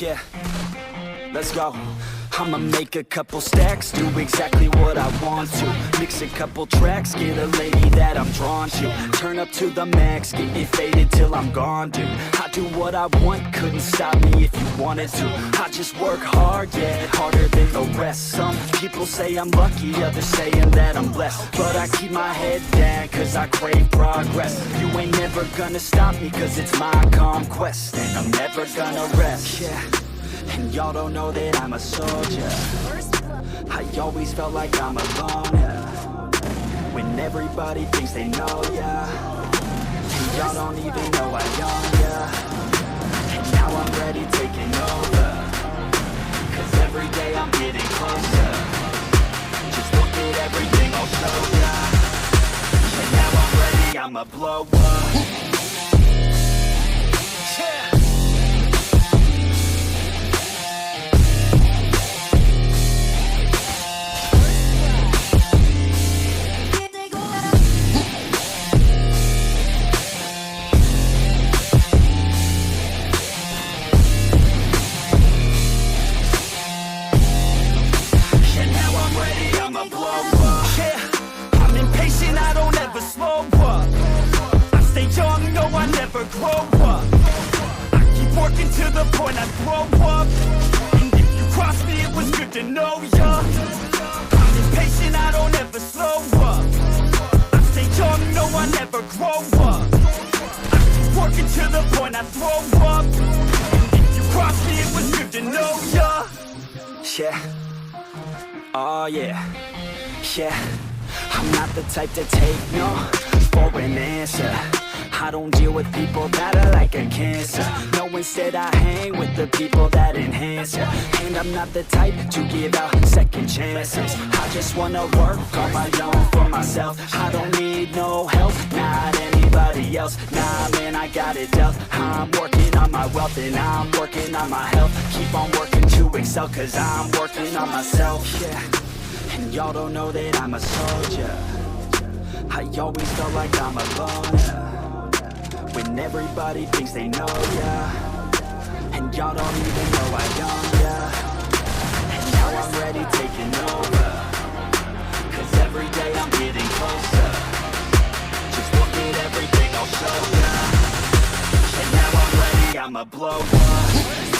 Yeah, let's go. I'ma make a couple stacks, do exactly what I want to. Mix a couple tracks, get a lady that I'm drawn to. Turn up to the max, get me faded till I'm gone, dude. I do what I want, couldn't stop me if you wanted to. I just work hard, yeah, harder than the rest. Some people say I'm lucky, others saying that I'm blessed. But I keep my head down, cause I crave progress. You ain't never gonna stop me, cause it's my conquest. And I'm never gonna rest, yeah. And y'all don't know that I'm a soldier. I always felt like I'm alone, yeah. When everybody thinks they know, yeah. And y'all don't even know I own, yeah. And now I'm ready taking over, cause every day I'm getting closer. Just look at everything I'll show ya. And now I'm ready, I'ma blow up. Grow up. I keep working to the point I throw up. And if you cross me, it was good to know ya. I'm impatient, I don't ever slow up. I stay young, no, I never grow up. I keep working to the point I throw up. And if you cross me, it was good to know ya. Yeah. Oh yeah. Yeah. I'm not the type to take no for an answer. I don't deal with people that are like a cancer. No, instead I hang with the people that enhance ya. And I'm not the type to give out second chances. I just wanna work on my own for myself. I don't need no help, not anybody else. Nah, man, I got it dealt. I'm working on my wealth and I'm working on my health. Keep on working to excel, cause I'm working on myself. Yeah, and y'all don't know that I'm a soldier. I always felt like I'm alone, yeah. When everybody thinks they know ya. And y'all don't even know I own ya. And now I'm ready taking over, cause every day I'm getting closer. Just look at everything I'll show ya. And now I'm ready, I'ma blow up.